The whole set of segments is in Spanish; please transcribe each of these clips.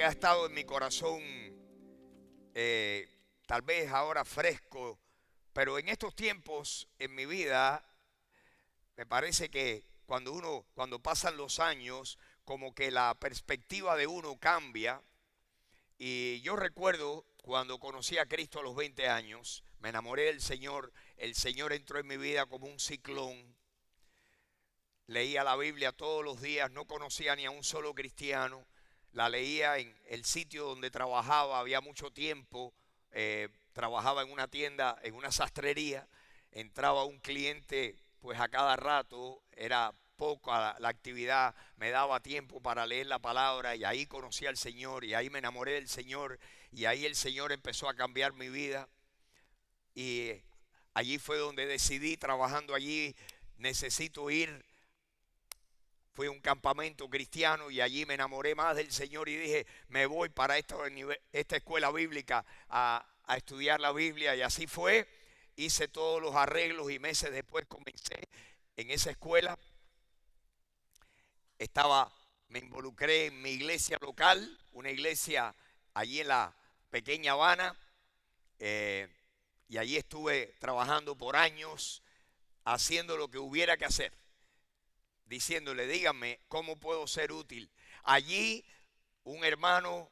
que ha estado en mi corazón, tal vez ahora fresco, pero en estos tiempos en mi vida, me parece que cuando pasan los años, como que la perspectiva de uno cambia. Y yo recuerdo cuando conocí a Cristo a los 20 años, me enamoré del Señor, el Señor entró en mi vida como un ciclón. Leía la Biblia todos los días, no conocía ni a un solo cristiano. La leía en el sitio donde trabajaba, había mucho tiempo. Trabajaba en una tienda, en una sastrería. Entraba un cliente pues a cada rato, era poca la actividad, me daba tiempo para leer la palabra y ahí conocí al Señor y ahí me enamoré del Señor y ahí el Señor empezó a cambiar mi vida. Y allí fue donde decidí, trabajando allí, necesito ir. Fui a un campamento cristiano y allí me enamoré más del Señor y dije, me voy para esta escuela bíblica a estudiar la Biblia. Y así fue, hice todos los arreglos y meses después comencé en esa escuela. Me involucré en mi iglesia local, una iglesia allí en la pequeña Habana, y allí estuve trabajando por años, haciendo lo que hubiera que hacer, diciéndole, díganme cómo puedo ser útil. Allí un hermano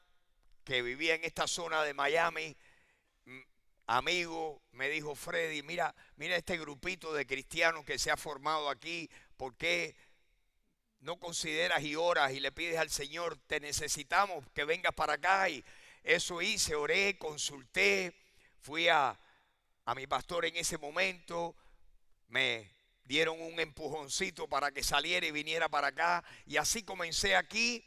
que vivía en esta zona de Miami, amigo, me dijo, Freddy, mira este grupito de cristianos que se ha formado aquí, ¿por qué no consideras y oras y le pides al Señor, te necesitamos, que vengas para acá? Y eso hice, oré, consulté, fui a mi pastor en ese momento, me dieron un empujoncito para que saliera y viniera para acá, y así comencé aquí.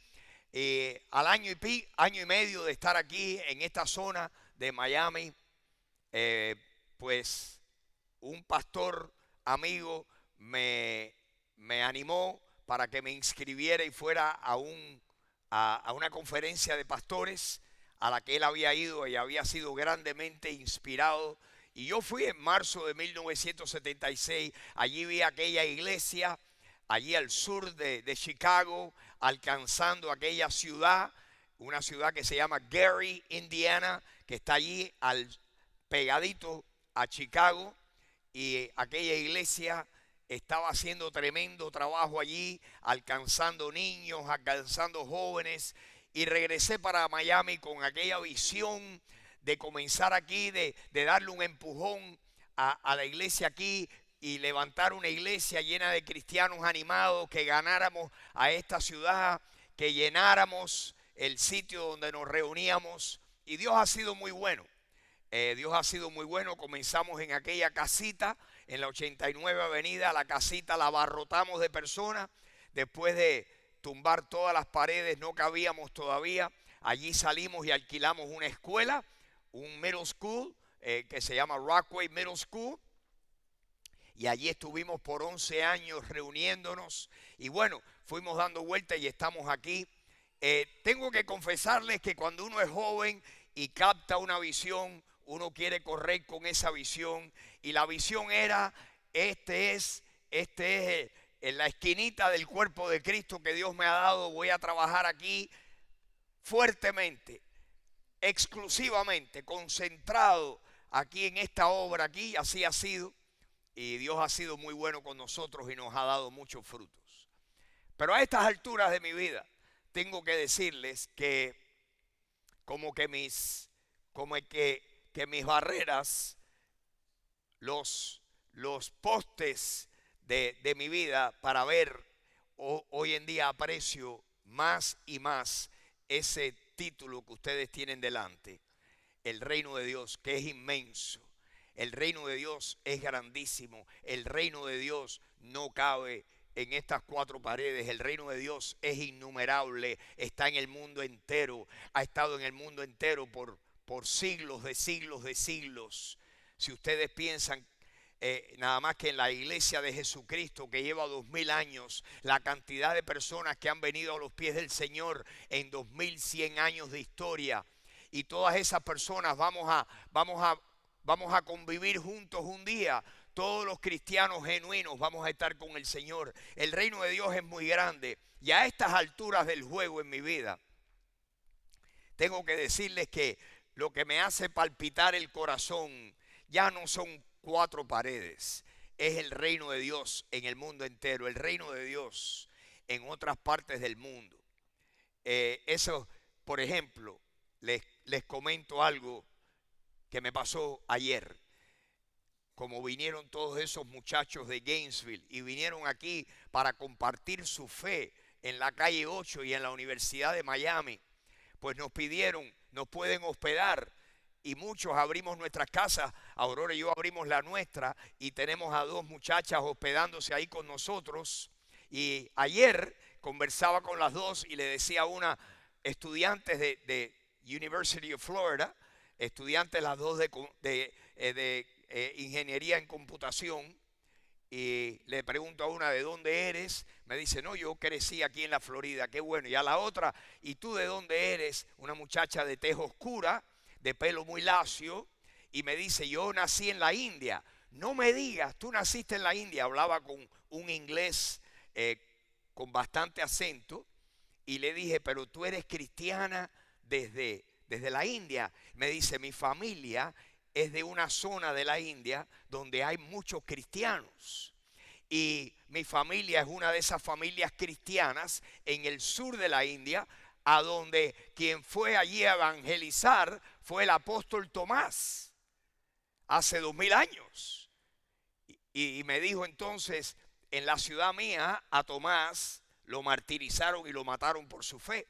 Al año y medio de estar aquí en esta zona de Miami, pues un pastor amigo me animó para que me inscribiera y fuera a una conferencia de pastores a la que él había ido y había sido grandemente inspirado. Y yo fui en marzo de 1976, allí vi aquella iglesia, allí al sur de Chicago, alcanzando aquella ciudad, una ciudad que se llama Gary, Indiana, que está allí pegadito a Chicago, y aquella iglesia estaba haciendo tremendo trabajo allí, alcanzando niños, alcanzando jóvenes, y regresé para Miami con aquella visión de comenzar aquí, de darle un empujón a la iglesia aquí y levantar una iglesia llena de cristianos animados, que ganáramos a esta ciudad, que llenáramos el sitio donde nos reuníamos. Y Dios ha sido muy bueno. Dios ha sido muy bueno. Comenzamos en aquella casita, en la 89 Avenida, la casita la abarrotamos de personas. Después de tumbar todas las paredes, no cabíamos todavía. Allí salimos y alquilamos una escuela, un middle school, que se llama Rockway Middle School. Y allí estuvimos por 11 años reuniéndonos. Y bueno, fuimos dando vueltas y estamos aquí. Tengo que confesarles que cuando uno es joven y capta una visión, uno quiere correr con esa visión. Y la visión era, este es en la esquinita del cuerpo de Cristo que Dios me ha dado. Voy a trabajar aquí fuertemente, exclusivamente, concentrado aquí en esta obra aquí. Así ha sido. Y Dios ha sido muy bueno con nosotros y nos ha dado muchos frutos. Pero a estas alturas de mi vida, tengo que decirles que mis barreras, los postes de mi vida para ver, hoy en día aprecio más y más ese título que ustedes tienen delante, el reino de Dios, que es inmenso. El reino de Dios es grandísimo. El reino de Dios no cabe en estas cuatro paredes. El reino de Dios es innumerable. Está en el mundo entero. Ha estado en el mundo entero por siglos de siglos de siglos. Si ustedes piensan nada más que en la iglesia de Jesucristo, que lleva 2000 años, la cantidad de personas que han venido a los pies del Señor en 2100 años de historia, y todas esas personas vamos a convivir juntos un día. Todos los cristianos genuinos vamos a estar con el Señor. El reino de Dios es muy grande. Y a estas alturas del juego en mi vida, tengo que decirles que lo que me hace palpitar el corazón ya no son 4 paredes, es el reino de Dios en el mundo entero, el reino de Dios en otras partes del mundo. Eso, por ejemplo, les comento algo que me pasó ayer. Como vinieron todos esos muchachos de Gainesville y vinieron aquí para compartir su fe en la calle 8 y en la Universidad de Miami, pues nos pidieron, nos pueden hospedar, y muchos abrimos nuestras casas. Aurora y yo abrimos la nuestra y tenemos a 2 muchachas hospedándose ahí con nosotros. Y ayer conversaba con las 2 y le decía a una, estudiantes de University of Florida, estudiantes las 2 de ingeniería en computación, y le pregunto a una, ¿de dónde eres? Me dice, no, yo crecí aquí en la Florida. Qué bueno. Y a la otra, ¿y tú de dónde eres? Una muchacha de tez oscura, de pelo muy lacio, y me dice, yo nací en la India. No me digas, tú naciste en la India. Hablaba con un inglés con bastante acento, y le dije, pero tú eres cristiana desde la India. Me dice, mi familia es de una zona de la India donde hay muchos cristianos. Y mi familia es una de esas familias cristianas en el sur de la India, a donde quien fue allí a evangelizar fue el apóstol Tomás, hace 2000 años. Y me dijo entonces, en la ciudad mía a Tomás lo martirizaron y lo mataron por su fe.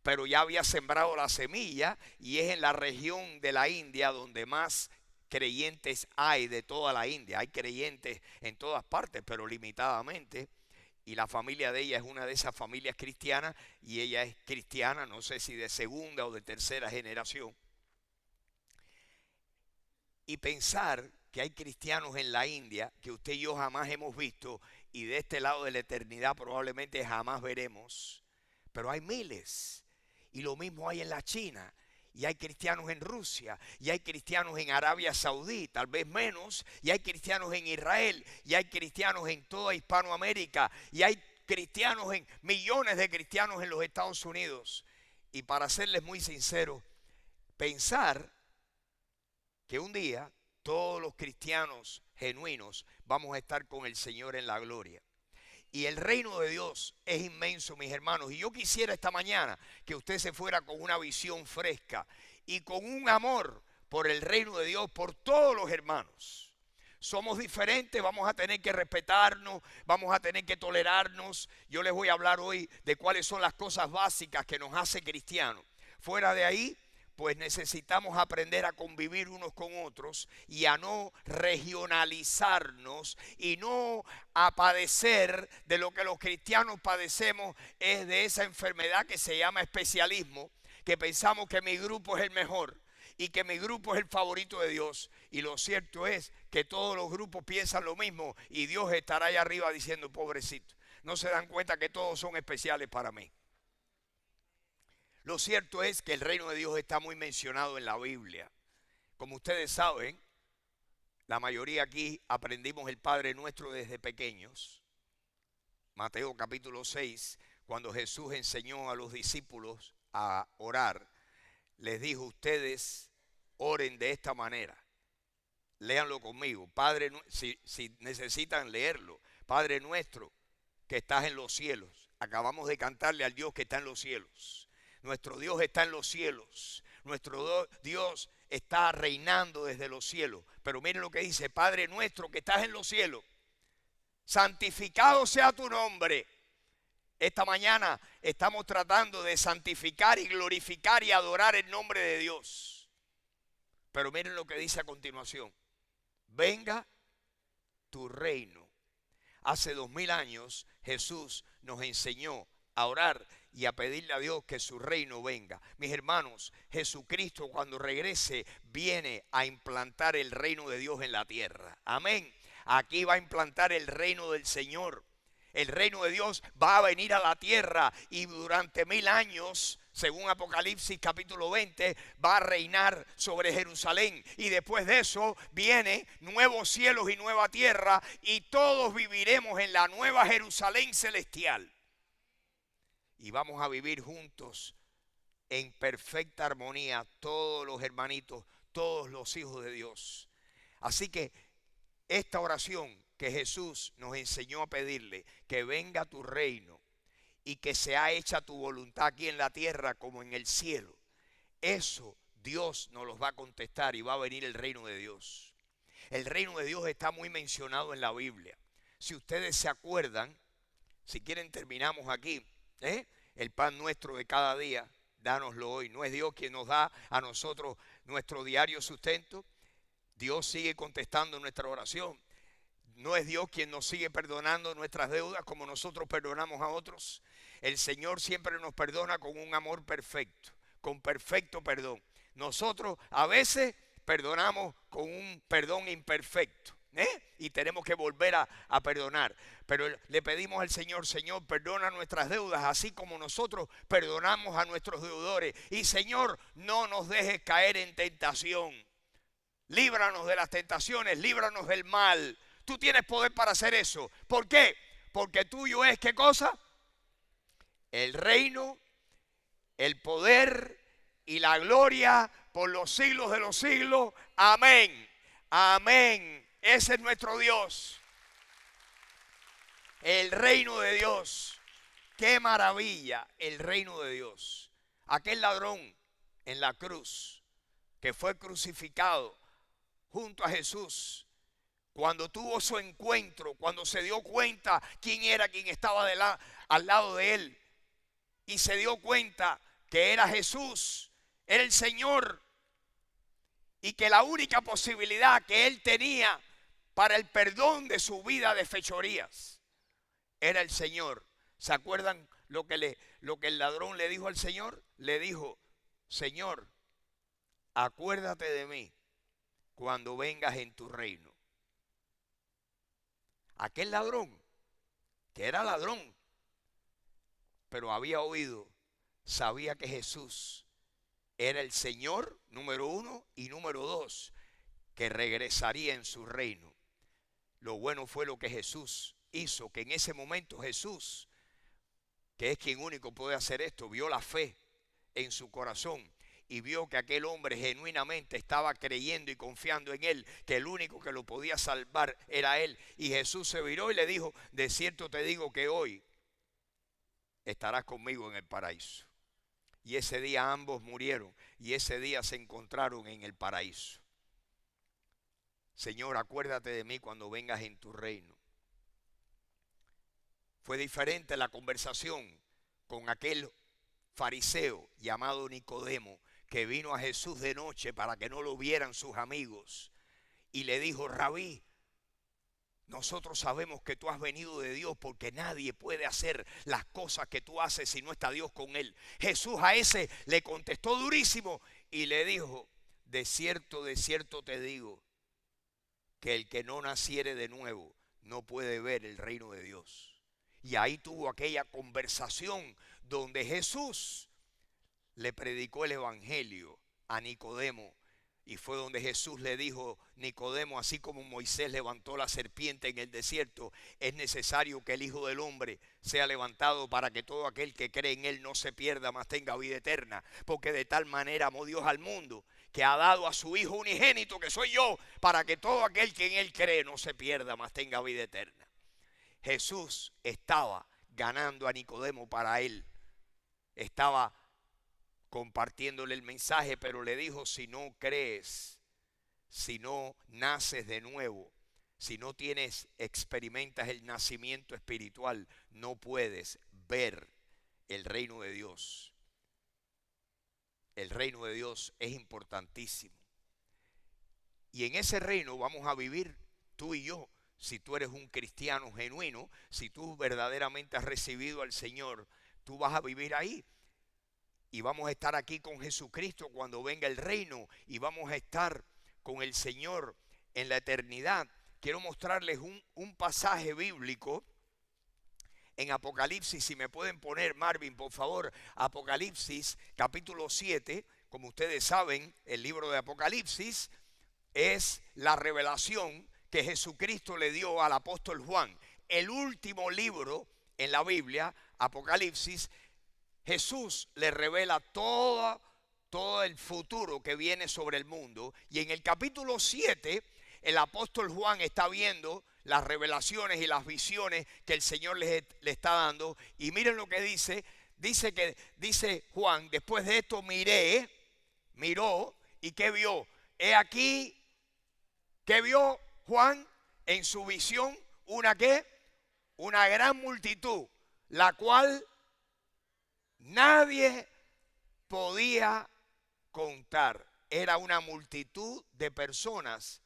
Pero ya había sembrado la semilla, y es en la región de la India donde más creyentes hay de toda la India. Hay creyentes en todas partes, pero limitadamente. Y la familia de ella es una de esas familias cristianas, y ella es cristiana, no sé si de segunda o de tercera generación. Y pensar que hay cristianos en la India que usted y yo jamás hemos visto, y de este lado de la eternidad probablemente jamás veremos, pero hay miles. Y lo mismo hay en la China, y hay cristianos en Rusia, y hay cristianos en Arabia Saudí, tal vez menos, y hay cristianos en Israel, y hay cristianos en toda Hispanoamérica, y hay cristianos millones de cristianos en los Estados Unidos. Y para serles muy sincero, pensar que un día todos los cristianos genuinos vamos a estar con el Señor en la gloria. Y el reino de Dios es inmenso, mis hermanos. Y yo quisiera esta mañana que usted se fuera con una visión fresca y con un amor por el reino de Dios, por todos los hermanos. Somos diferentes, vamos a tener que respetarnos, vamos a tener que tolerarnos. Yo les voy a hablar hoy de cuáles son las cosas básicas que nos hace cristianos. Fuera de ahí, pues necesitamos aprender a convivir unos con otros y a no regionalizarnos y no a padecer de lo que los cristianos padecemos, es de esa enfermedad que se llama especialismo, que pensamos que mi grupo es el mejor y que mi grupo es el favorito de Dios. Y lo cierto es que todos los grupos piensan lo mismo, y Dios estará allá arriba diciendo, pobrecito, no se dan cuenta que todos son especiales para mí. Lo cierto es que el reino de Dios está muy mencionado en la Biblia. Como ustedes saben, la mayoría aquí aprendimos el Padre Nuestro desde pequeños. Mateo capítulo 6, cuando Jesús enseñó a los discípulos a orar, les dijo, ustedes oren de esta manera. Léanlo conmigo. Padre, si necesitan leerlo. Padre nuestro que estás en los cielos. Acabamos de cantarle al Dios que está en los cielos. Nuestro Dios está en los cielos. Nuestro Dios está reinando desde los cielos. Pero miren lo que dice, Padre nuestro que estás en los cielos, santificado sea tu nombre. Esta mañana estamos tratando de santificar y glorificar y adorar el nombre de Dios. Pero miren lo que dice a continuación. Venga tu reino. Hace 2000 años Jesús nos enseñó a orar y a pedirle a Dios que su reino venga. Mis hermanos, Jesucristo cuando regrese viene a implantar el reino de Dios en la tierra. Amén. Aquí va a implantar el reino del Señor. El reino de Dios va a venir a la tierra y durante 1000 años, según Apocalipsis capítulo 20, va a reinar sobre Jerusalén. Y después de eso viene nuevos cielos y nueva tierra, y todos viviremos en la nueva Jerusalén celestial. Y vamos a vivir juntos en perfecta armonía todos los hermanitos, todos los hijos de Dios. Así que esta oración que Jesús nos enseñó a pedirle, que venga tu reino y que sea hecha tu voluntad aquí en la tierra como en el cielo, eso Dios nos los va a contestar y va a venir el reino de Dios. El reino de Dios está muy mencionado en la Biblia. Si ustedes se acuerdan, si quieren terminamos aquí, el pan nuestro de cada día, dánoslo hoy. ¿No es Dios quien nos da a nosotros nuestro diario sustento? Dios sigue contestando nuestra oración. ¿No es Dios quien nos sigue perdonando nuestras deudas como nosotros perdonamos a otros? El Señor siempre nos perdona con un amor perfecto, con perfecto perdón. Nosotros a veces perdonamos con un perdón imperfecto, y tenemos que volver a perdonar. Pero le pedimos al Señor, Señor, perdona nuestras deudas, así como nosotros perdonamos a nuestros deudores. Y Señor, no nos dejes caer en tentación. Líbranos de las tentaciones, líbranos del mal. Tú tienes poder para hacer eso. ¿Por qué? Porque tuyo es, ¿qué cosa? El reino, el poder y la gloria por los siglos de los siglos. Amén. Amén. Ese es nuestro Dios. El reino de Dios. Qué maravilla el reino de Dios. Aquel ladrón en la cruz que fue crucificado junto a Jesús, cuando tuvo su encuentro, cuando se dio cuenta quién era quien estaba al lado de él, y se dio cuenta que era Jesús, era el Señor, y que la única posibilidad que él tenía para el perdón de su vida de fechorías era el Señor. ¿Se acuerdan lo que el ladrón le dijo al Señor? Le dijo, Señor, acuérdate de mí cuando vengas en tu reino. Aquel ladrón, que era ladrón, pero había oído, sabía que Jesús era el Señor, número uno, y número dos, que regresaría en su reino. Lo bueno fue lo que Jesús hizo, que en ese momento Jesús, que es quien único puede hacer esto, vio la fe en su corazón y vio que aquel hombre genuinamente estaba creyendo y confiando en él, que el único que lo podía salvar era él. Y Jesús se viró y le dijo, de cierto te digo que hoy estarás conmigo en el paraíso. Y ese día ambos murieron y ese día se encontraron en el paraíso. Señor, acuérdate de mí cuando vengas en tu reino. Fue diferente la conversación con aquel fariseo llamado Nicodemo, que vino a Jesús de noche para que no lo vieran sus amigos, y le dijo, Rabí, nosotros sabemos que tú has venido de Dios, porque nadie puede hacer las cosas que tú haces si no está Dios con él. Jesús a ese le contestó durísimo y le dijo, de cierto te digo, que el que no naciere de nuevo no puede ver el reino de Dios. Y ahí tuvo aquella conversación donde Jesús le predicó el evangelio a Nicodemo. Y fue donde Jesús le dijo, Nicodemo, así como Moisés levantó la serpiente en el desierto, es necesario que el Hijo del Hombre sea levantado para que todo aquel que cree en él no se pierda, mas tenga vida eterna. Porque de tal manera amó Dios al mundo, que ha dado a su Hijo unigénito, que soy yo, para que todo aquel que en él cree no se pierda, mas tenga vida eterna. Jesús estaba ganando a Nicodemo para él. Estaba compartiéndole el mensaje, pero le dijo, si no crees, si no naces de nuevo, si no experimentas el nacimiento espiritual, no puedes ver el reino de Dios. El reino de Dios es importantísimo. Y en ese reino vamos a vivir tú y yo. Si tú eres un cristiano genuino, si tú verdaderamente has recibido al Señor, tú vas a vivir ahí. Y vamos a estar aquí con Jesucristo cuando venga el reino. Y vamos a estar con el Señor en la eternidad. Quiero mostrarles un pasaje bíblico en Apocalipsis. Si me pueden poner, Marvin, por favor, Apocalipsis capítulo 7. Como ustedes saben, el libro de Apocalipsis es la revelación que Jesucristo le dio al apóstol Juan. El último libro en la Biblia, Apocalipsis, Jesús le revela todo el futuro que viene sobre el mundo. Y en el capítulo 7, el apóstol Juan está viendo las revelaciones y las visiones que el Señor le está dando. Y miren lo que dice. Dice Juan, después de esto miró, ¿y qué vio? He aquí, ¿qué vio Juan en su visión? ¿Una qué? Una gran multitud, la cual nadie podía contar. Era una multitud de personas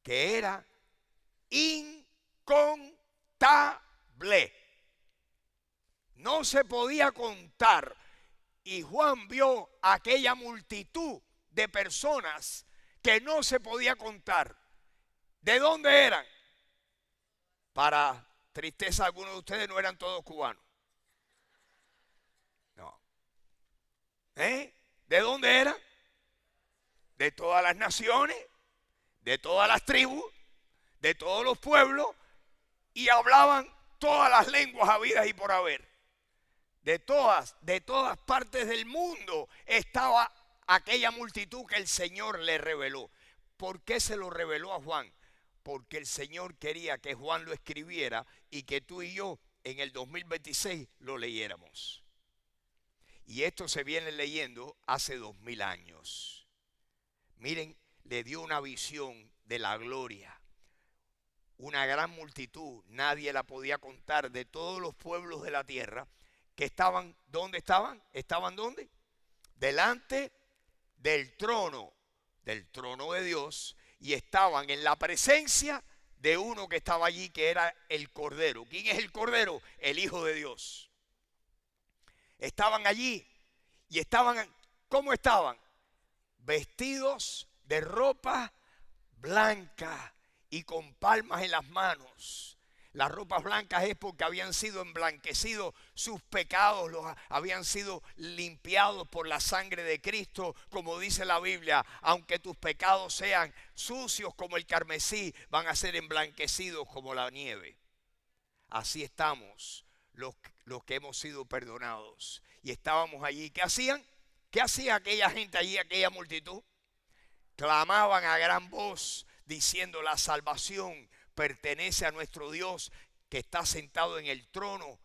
que era incontable. No se podía contar. Y Juan vio aquella multitud de personas que no se podía contar. ¿De dónde eran? Para tristeza, algunos de ustedes no eran todos cubanos. No. ¿De dónde eran? De todas las naciones, de todas las tribus, de todos los pueblos, y hablaban todas las lenguas habidas y por haber. De todas partes del mundo estaba aquella multitud que el Señor le reveló. ¿Por qué se lo reveló a Juan? Porque el Señor quería que Juan lo escribiera y que tú y yo en el 2026 lo leyéramos. Y esto se viene leyendo hace 2000 años. Miren, le dio una visión de la gloria. Una gran multitud, nadie la podía contar, de todos los pueblos de la tierra, que estaban, ¿dónde estaban? ¿Estaban dónde? Delante del trono de Dios, y estaban en la presencia de uno que estaba allí, que era el Cordero. ¿Quién es el Cordero? El Hijo de Dios. Estaban allí y estaban, ¿cómo estaban? Vestidos de ropa blanca y con palmas en las manos. Las ropas blancas es porque habían sido emblanquecidos sus pecados, habían sido limpiados por la sangre de Cristo, como dice la Biblia. Aunque tus pecados sean sucios como el carmesí, van a ser emblanquecidos como la nieve. Así estamos los que hemos sido perdonados. Y estábamos allí. ¿Qué hacían? ¿Qué hacía aquella gente allí, aquella multitud? Clamaban a gran voz diciendo: la salvación pertenece a nuestro Dios que está sentado en el trono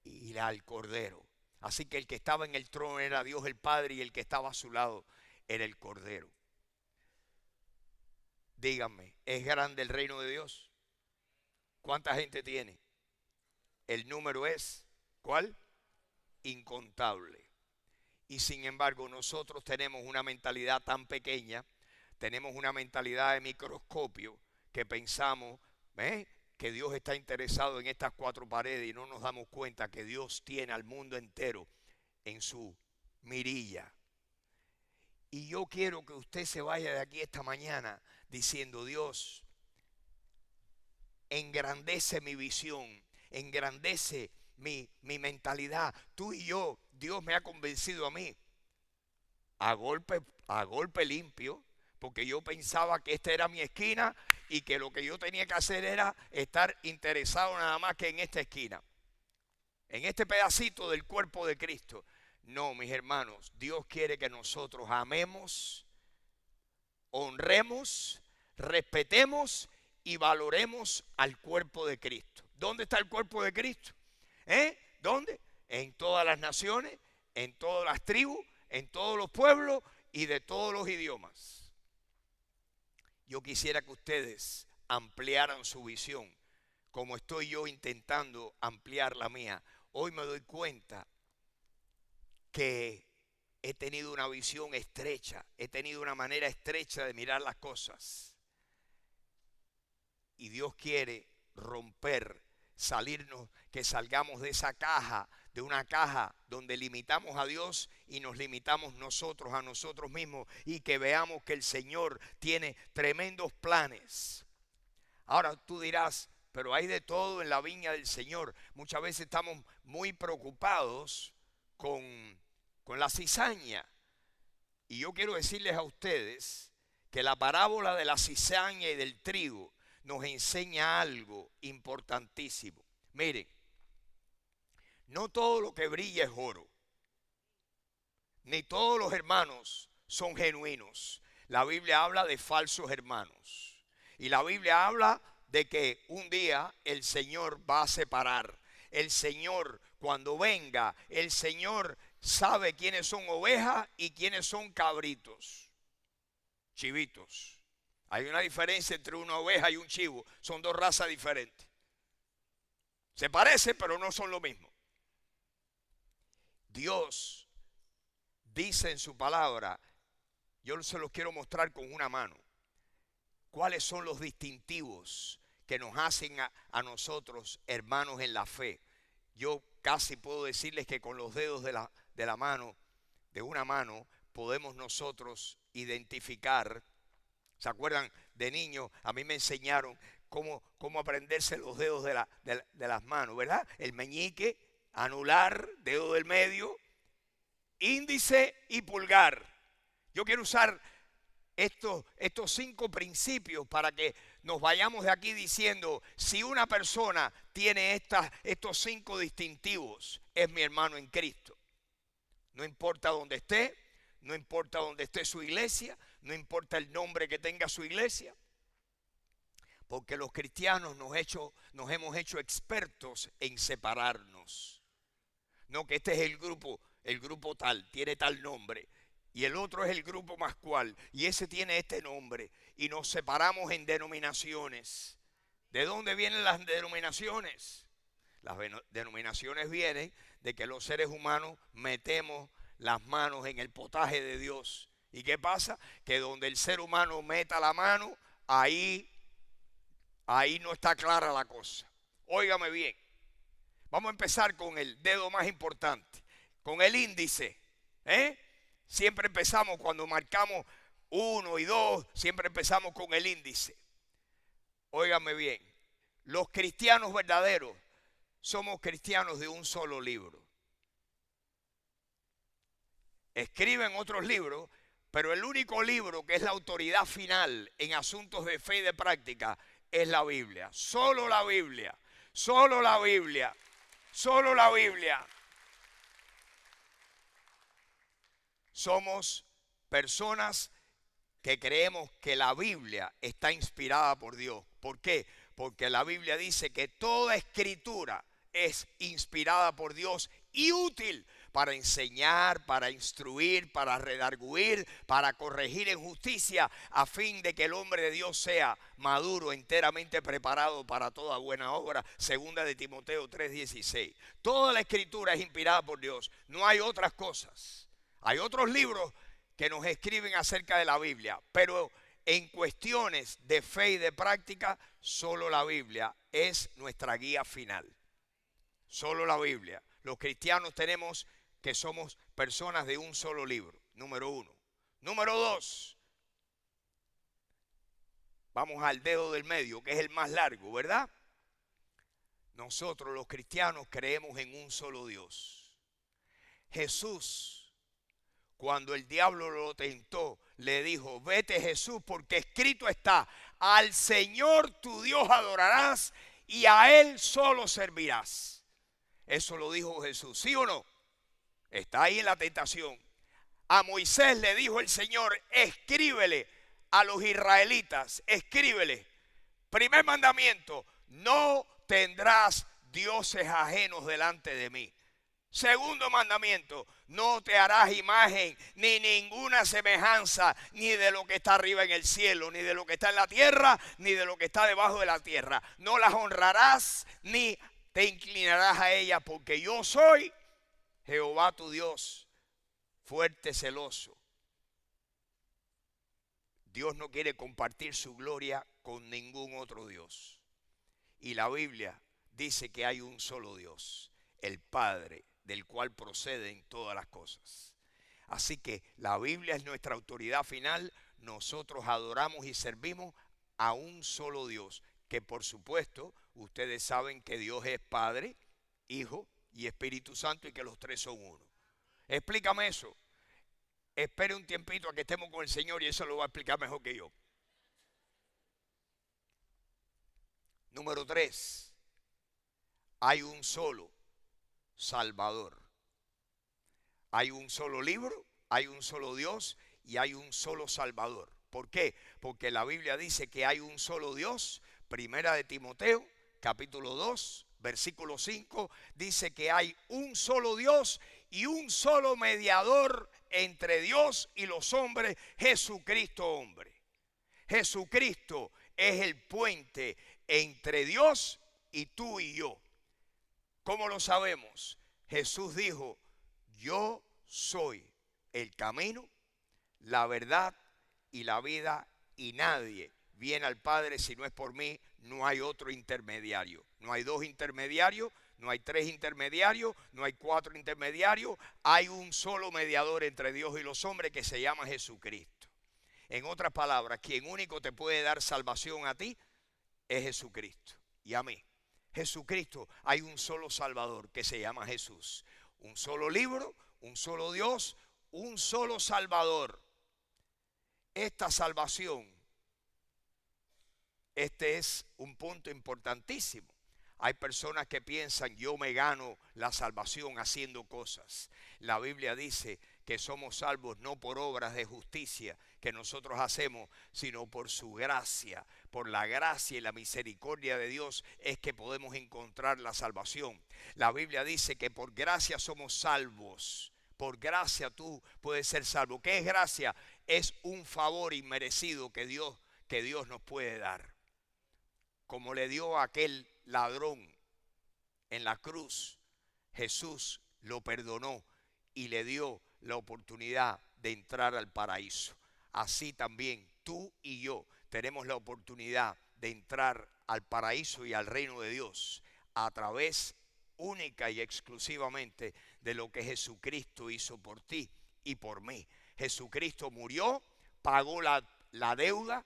y al Cordero. Así que el que estaba en el trono era Dios el Padre y el que estaba a su lado era el Cordero. Díganme, ¿es grande el reino de Dios? ¿Cuánta gente tiene? El número es, ¿cuál? Incontable. Y sin embargo nosotros tenemos una mentalidad tan pequeña, tenemos una mentalidad de microscopio, que pensamos que Dios está interesado en estas cuatro paredes y no nos damos cuenta que Dios tiene al mundo entero en su mirilla. Y yo quiero que usted se vaya de aquí esta mañana diciendo: Dios, engrandece mi visión, engrandece mi mentalidad. Tú y yo, Dios me ha convencido a mí a golpe limpio, porque yo pensaba que esta era mi esquina y que lo que yo tenía que hacer era estar interesado nada más que en esta esquina, en este pedacito del cuerpo de Cristo. No, mis hermanos, Dios quiere que nosotros amemos, honremos, respetemos y valoremos al cuerpo de Cristo. ¿Dónde está el cuerpo de Cristo? ¿Dónde? En todas las naciones, en todas las tribus, en todos los pueblos y de todos los idiomas. Yo quisiera que ustedes ampliaran su visión, como estoy yo intentando ampliar la mía. Hoy me doy cuenta que he tenido una visión estrecha, he tenido una manera estrecha de mirar las cosas. Y Dios quiere romper, salirnos, que salgamos de esa caja, de una caja donde limitamos a Dios y nos limitamos nosotros a nosotros mismos, y que veamos que el Señor tiene tremendos planes. Ahora tú dirás: pero hay de todo en la viña del Señor. Muchas veces estamos muy preocupados con la cizaña. Y yo quiero decirles a ustedes que la parábola de la cizaña y del trigo nos enseña algo importantísimo. Miren, no todo lo que brilla es oro. ni todos los hermanos son genuinos. La Biblia habla de falsos hermanos. Y la Biblia habla de que un día el Señor va a separar. El Señor, cuando venga, el Señor sabe quiénes son ovejas y quiénes son cabritos, chivitos. Hay una diferencia entre una oveja y un chivo. Son dos razas diferentes. Se parecen, pero no son lo mismo. Dios dice en su palabra, yo se los quiero mostrar con una mano, cuáles son los distintivos que nos hacen a nosotros hermanos en la fe. Yo casi puedo decirles que con los dedos de la mano, de una mano, podemos nosotros identificar. ¿Se acuerdan de niño? A mí me enseñaron cómo aprenderse los dedos de las manos, ¿verdad? El meñique, anular, dedo del medio, índice y pulgar. Yo quiero usar estos 5 principios para que nos vayamos de aquí diciendo, si una persona tiene estos 5 distintivos, es mi hermano en Cristo. No importa dónde esté, no importa dónde esté su iglesia, no importa el nombre que tenga su iglesia, porque los cristianos nos hemos hecho expertos en separarnos. No, que este es el grupo tal, tiene tal nombre, y el otro es el grupo más cual, y ese tiene este nombre, y nos separamos en denominaciones. ¿De dónde vienen las denominaciones? Las denominaciones vienen de que los seres humanos metemos las manos en el potaje de Dios. ¿Y qué pasa? Que donde el ser humano meta la mano, ahí no está clara la cosa. Óigame bien. Vamos a empezar con el dedo más importante, con el índice. Siempre empezamos cuando marcamos 1 y 2, siempre empezamos con el índice. Óigame bien, los cristianos verdaderos somos cristianos de un solo libro. Escriben otros libros, pero el único libro que es la autoridad final en asuntos de fe y de práctica es la Biblia. Solo la Biblia, solo la Biblia, solo la Biblia. Somos personas que creemos que la Biblia está inspirada por Dios. ¿Por qué? Porque la Biblia dice que toda escritura es inspirada por Dios y útil para enseñar, para instruir, para redarguir, para corregir en justicia, a fin de que el hombre de Dios sea maduro, enteramente preparado para toda buena obra. Segunda de Timoteo 3:16. Toda la escritura es inspirada por Dios. No hay otras cosas. Hay otros libros que nos escriben acerca de la Biblia, pero en cuestiones de fe y de práctica, solo la Biblia es nuestra guía final. Solo la Biblia. Los cristianos tenemos que somos personas de un solo libro, número 1. Número 2, vamos al dedo del medio, que es el más largo, ¿verdad? Nosotros los cristianos creemos en un solo Dios. Jesús, cuando el diablo lo tentó, le dijo, vete Jesús, porque escrito está, al Señor tu Dios adorarás y a Él solo servirás. Eso lo dijo Jesús, ¿sí o no? Está ahí en la tentación. A Moisés le dijo el Señor, escríbele a los israelitas, escríbele. Primer mandamiento, no tendrás dioses ajenos delante de mí. Segundo mandamiento, no te harás imagen ni ninguna semejanza, ni de lo que está arriba en el cielo, ni de lo que está en la tierra, ni de lo que está debajo de la tierra. No las honrarás ni te inclinarás a ellas, porque yo soy Jehová tu Dios, fuerte, celoso. Dios no quiere compartir su gloria con ningún otro Dios. Y la Biblia dice que hay un solo Dios, el Padre, del cual proceden todas las cosas. Así que la Biblia es nuestra autoridad final. Nosotros adoramos y servimos a un solo Dios, que por supuesto ustedes saben que Dios es Padre, Hijo y Espíritu Santo, y que los tres son uno. Explícame eso. Espere un tiempito a que estemos con el Señor y eso lo va a explicar mejor que yo. Número 3. Hay un solo Salvador. Hay un solo libro hay un solo Dios y hay un solo Salvador. ¿Por qué? Porque la Biblia dice que hay un solo Dios. Primera de Timoteo, capítulo 2, versículo 5, dice que hay un solo Dios y un solo mediador entre Dios y los hombres, Jesucristo hombre. Jesucristo es el puente entre Dios y tú y yo. ¿Cómo lo sabemos? Jesús dijo, yo soy el camino, la verdad y la vida, y nadie viene al Padre si no es por mí. No hay otro intermediario. No hay dos intermediarios, no hay tres intermediarios, no hay cuatro intermediarios. Hay un solo mediador entre Dios y los hombres que se llama Jesucristo. En otras palabras, quien único te puede dar salvación a ti es Jesucristo y a mí. Jesucristo, hay un solo Salvador que se llama Jesús. Un solo libro, un solo Dios, un solo Salvador. Esta salvación, este es un punto importantísimo. Hay personas que piensan, yo me gano la salvación haciendo cosas. La Biblia dice que somos salvos no por obras de justicia que nosotros hacemos, sino por su gracia. Por la gracia y la misericordia de Dios es que podemos encontrar la salvación. La Biblia dice que por gracia somos salvos. Por gracia tú puedes ser salvo. ¿Qué es gracia? Es un favor inmerecido que Dios nos puede dar. Como le dio a aquel ladrón en la cruz, Jesús lo perdonó y le dio la oportunidad de entrar al paraíso. Así también tú y yo tenemos la oportunidad de entrar al paraíso y al reino de Dios a través única y exclusivamente de lo que Jesucristo hizo por ti y por mí. Jesucristo murió, pagó la deuda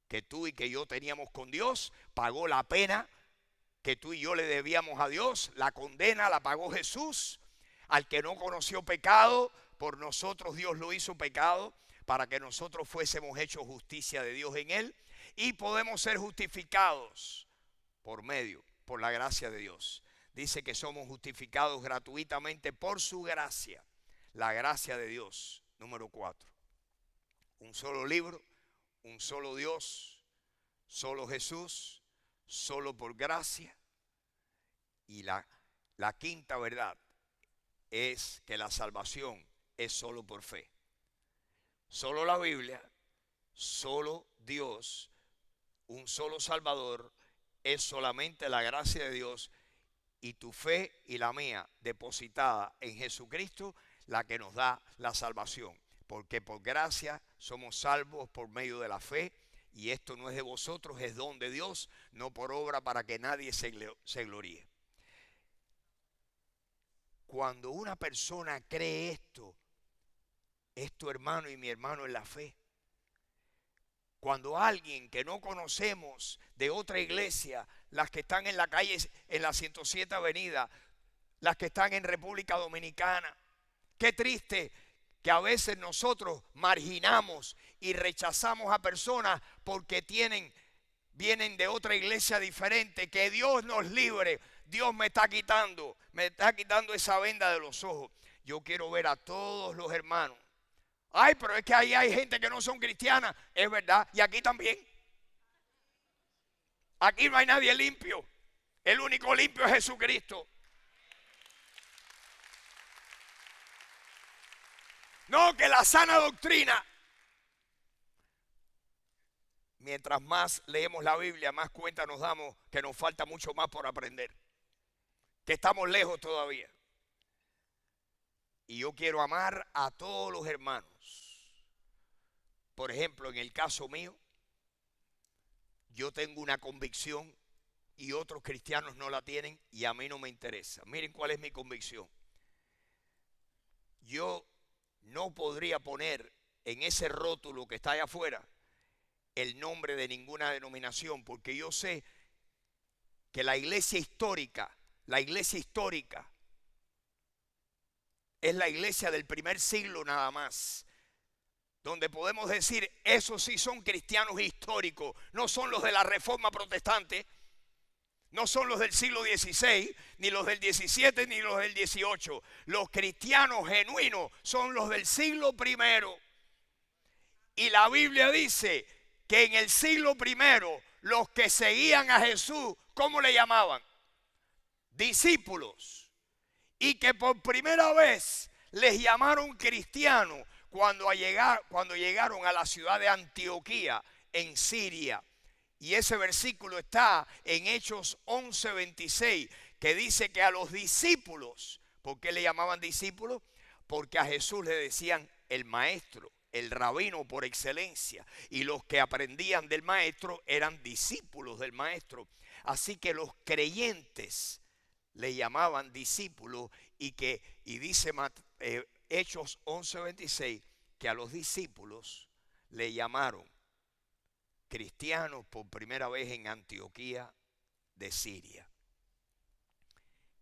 que tú y que yo teníamos con Dios, pagó la pena que tú y yo le debíamos a Dios, la condena la pagó Jesús. Al que no conoció pecado, por nosotros Dios lo hizo pecado, para que nosotros fuésemos hechos justicia de Dios en él, y podemos ser justificados por la gracia de Dios. Dice que somos justificados gratuitamente por su gracia, la gracia de Dios. Número 4, un solo libro, un solo Dios, solo Jesús, solo por gracia. Y la quinta verdad es que la salvación es solo por fe. Solo la Biblia, solo Dios, un solo Salvador, es solamente la gracia de Dios y tu fe y la mía depositada en Jesucristo la que nos da la salvación. Porque por gracia somos salvos por medio de la fe, y esto no es de vosotros, es don de Dios, no por obra para que nadie se gloríe. Cuando una persona cree esto, es tu hermano y mi hermano en la fe. Cuando alguien que no conocemos de otra iglesia, las que están en la calle, en la 107 Avenida, las que están en República Dominicana, qué triste que a veces nosotros marginamos y rechazamos a personas porque vienen de otra iglesia diferente. Que Dios nos libre. Dios me está quitando esa venda de los ojos. Yo quiero ver a todos los hermanos. Ay, pero es que ahí hay gente que no son cristianas. Es verdad, y aquí también. Aquí no hay nadie limpio. El único limpio es Jesucristo. No, que la sana doctrina. Mientras más leemos la Biblia, más cuenta nos damos que nos falta mucho más por aprender. Que estamos lejos todavía. Y yo quiero amar a todos los hermanos. Por ejemplo, en el caso mío, yo tengo una convicción y otros cristianos no la tienen, y a mí no me interesa. Miren cuál es mi convicción. Yo no podría poner en ese rótulo que está allá afuera el nombre de ninguna denominación, porque yo sé que la iglesia histórica es la iglesia del primer siglo nada más, donde podemos decir, esos sí son cristianos históricos, no son los de la Reforma Protestante, No son los del siglo XVI, ni los del XVII, ni los del XVIII. Los cristianos genuinos son los del siglo I. Y la Biblia dice que en el siglo I los que seguían a Jesús, ¿cómo le llamaban? Discípulos. Y que por primera vez les llamaron cristianos cuando llegaron a la ciudad de Antioquía, en Siria. Y ese versículo está en Hechos 11:26, que dice que a los discípulos, ¿por qué le llamaban discípulos? Porque a Jesús le decían el maestro, el rabino por excelencia. Y los que aprendían del maestro eran discípulos del maestro. Así que los creyentes le llamaban discípulos y dice Hechos 11:26 que a los discípulos le llamaron cristianos por primera vez en Antioquía de Siria.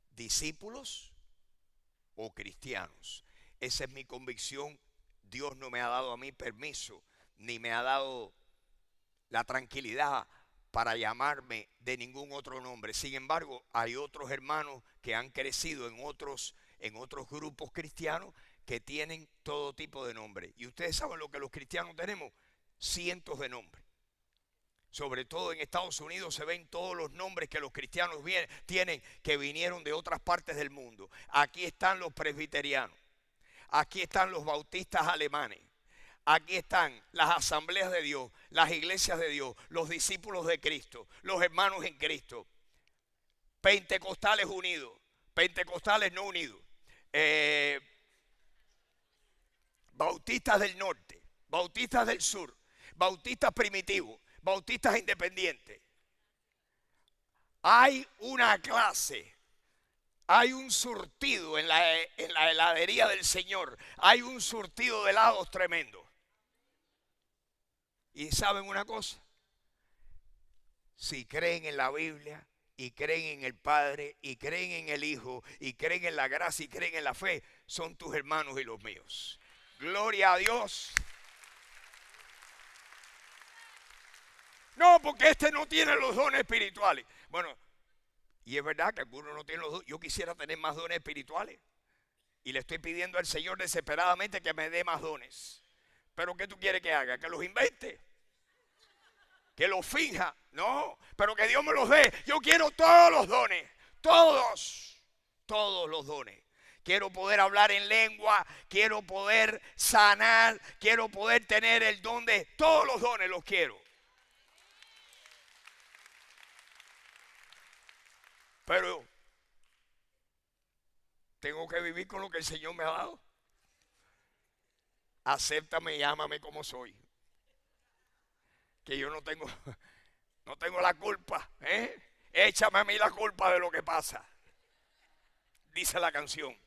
Discípulos o cristianos. Esa es mi convicción. Dios no me ha dado a mí permiso, ni me ha dado la tranquilidad para llamarme de ningún otro nombre. Sin embargo, hay otros hermanos que han crecido en otros grupos cristianos que tienen todo tipo de nombres. Y ustedes saben lo que los cristianos tenemos, cientos de nombres. Sobre todo en Estados Unidos se ven todos los nombres que los cristianos tienen que vinieron de otras partes del mundo. Aquí están los presbiterianos, aquí están los bautistas alemanes, aquí están las asambleas de Dios, las iglesias de Dios, los discípulos de Cristo, los hermanos en Cristo, pentecostales unidos, pentecostales no unidos, bautistas del norte, bautistas del sur, bautistas primitivos, bautistas independientes. Hay una clase, hay un surtido en la heladería del Señor, hay un surtido de helados tremendo. Y saben una cosa, si creen en la Biblia y creen en el Padre y creen en el Hijo y creen en la gracia y creen en la fe, son tus hermanos y los míos. Gloria a Dios. No, porque este no tiene los dones espirituales. Bueno, y es verdad que algunos no tienen los dones. Yo quisiera tener más dones espirituales. Y le estoy pidiendo al Señor desesperadamente que me dé más dones. Pero ¿qué tú quieres que haga? ¿Que los invente? ¿Que los finja? No, pero que Dios me los dé. Yo quiero todos los dones. Todos los dones. Quiero poder hablar en lengua, quiero poder sanar, quiero poder tener el don de todos los dones, los quiero. Pero tengo que vivir con lo que el Señor me ha dado. Acéptame y ámame como soy. Que yo no tengo la culpa. Échame a mí la culpa de lo que pasa. Dice la canción.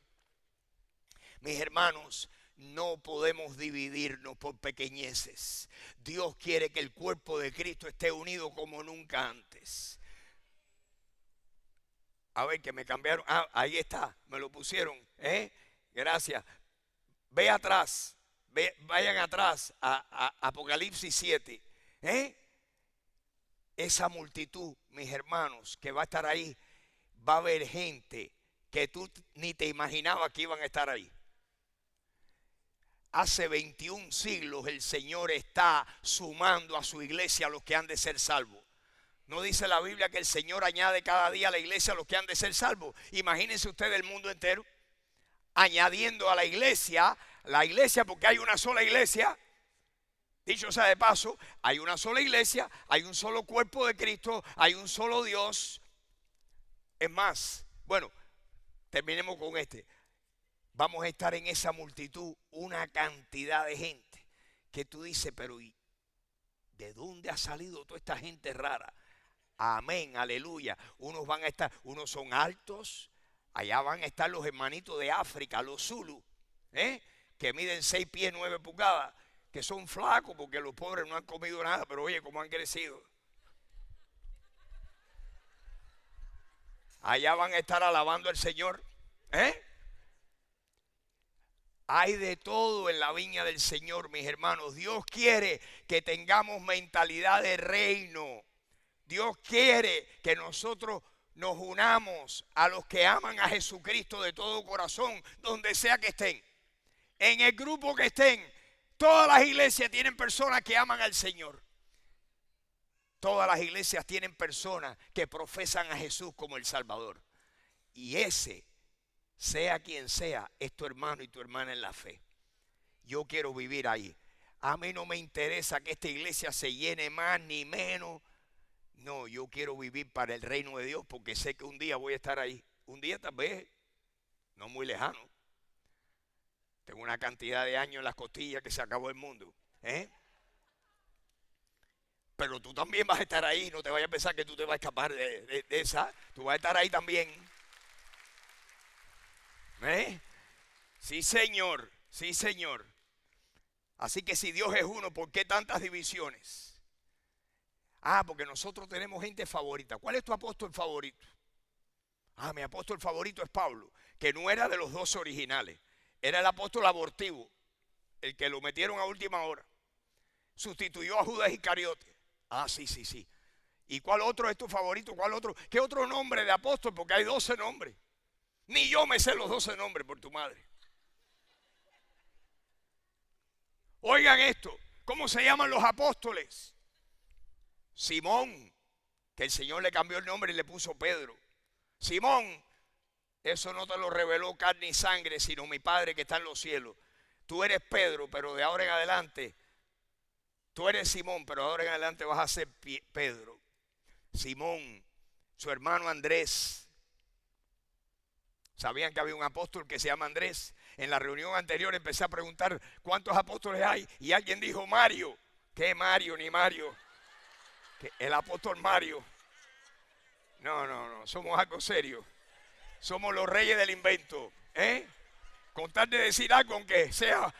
Mis hermanos, no podemos dividirnos por pequeñeces. Dios quiere que el cuerpo de Cristo esté unido como nunca antes. A ver, que me cambiaron. Ah, ahí está, me lo pusieron. Gracias. Ve atrás, vayan atrás a Apocalipsis 7. Esa multitud, mis hermanos, que va a estar ahí, va a haber gente que tú ni te imaginabas que iban a estar ahí. Hace 21 siglos el Señor está sumando a su iglesia a los que han de ser salvos. ¿No dice la Biblia que el Señor añade cada día a la iglesia a los que han de ser salvos? Imagínense ustedes el mundo entero añadiendo a la iglesia porque hay una sola iglesia. Dicho sea de paso, hay una sola iglesia, hay un solo cuerpo de Cristo, hay un solo Dios. Es más, bueno, terminemos con este. Vamos a estar en esa multitud, una cantidad de gente que tú dices, pero ¿y de dónde ha salido toda esta gente rara? Amén, aleluya. Unos son altos, allá van a estar los hermanitos de África, los Zulu, que miden 6 pies 9 pulgadas, que son flacos porque los pobres no han comido nada, pero oye, cómo han crecido. Allá van a estar alabando al Señor. Hay de todo en la viña del Señor, mis hermanos. Dios quiere que tengamos mentalidad de reino. Dios quiere que nosotros nos unamos a los que aman a Jesucristo de todo corazón, donde sea que estén, en el grupo que estén. Todas las iglesias tienen personas que aman al Señor. Todas las iglesias tienen personas que profesan a Jesús como el Salvador. Y ese, sea quien sea, es tu hermano y tu hermana en la fe. Yo quiero vivir ahí. A mí no me interesa que esta iglesia se llene más ni menos. No, yo quiero vivir para el reino de Dios porque sé que un día voy a estar ahí. Un día tal vez, no muy lejano. Tengo una cantidad de años en las costillas que se acabó el mundo. Pero tú también vas a estar ahí. No te vayas a pensar que tú te vas a escapar de esa. Tú vas a estar ahí también. Sí, Señor. Sí, Señor. Así que si Dios es uno, ¿por qué tantas divisiones? Porque nosotros tenemos gente favorita. ¿Cuál es tu apóstol favorito? Mi apóstol favorito es Pablo, que no era de los 12 originales. Era el apóstol abortivo, el que lo metieron a última hora. Sustituyó a Judas Iscariote. Sí. ¿Y cuál otro es tu favorito? ¿Cuál otro? ¿Qué otro nombre de apóstol? Porque hay 12 nombres. Ni yo me sé los 12 nombres por tu madre. Oigan esto, ¿cómo se llaman los apóstoles? Simón, que el Señor le cambió el nombre y le puso Pedro. Simón, eso no te lo reveló carne y sangre, sino mi Padre que está en los cielos. Tú eres Pedro, pero de ahora en adelante, tú eres Simón, pero de ahora en adelante vas a ser Pedro. Simón, su hermano Andrés. ¿Sabían que había un apóstol que se llama Andrés? En la reunión anterior empecé a preguntar cuántos apóstoles hay y alguien dijo Mario. ¿Qué Mario? Ni Mario. El apóstol Mario. No, somos algo serio. Somos los reyes del invento. Con tal de decir algo, aunque sea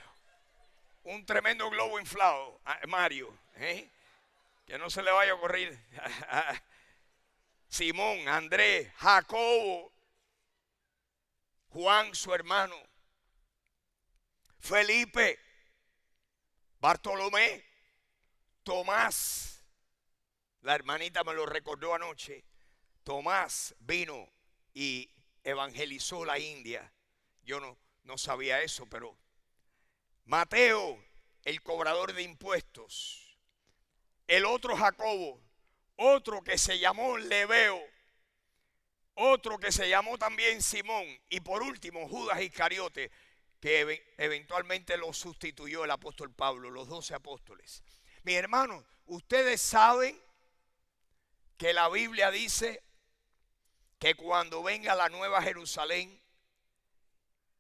un tremendo globo inflado, Mario. Que no se le vaya a ocurrir. Simón, Andrés, Jacobo, Juan, su hermano, Felipe, Bartolomé, Tomás. La hermanita me lo recordó anoche. Tomás vino y evangelizó la India. Yo no sabía eso, pero Mateo, el cobrador de impuestos. El otro Jacobo, otro que se llamó Lebeo, otro que se llamó también Simón, y por último Judas Iscariote, que eventualmente lo sustituyó el apóstol Pablo, los 12 apóstoles. Mis hermanos, ustedes saben que la Biblia dice que cuando venga la nueva Jerusalén,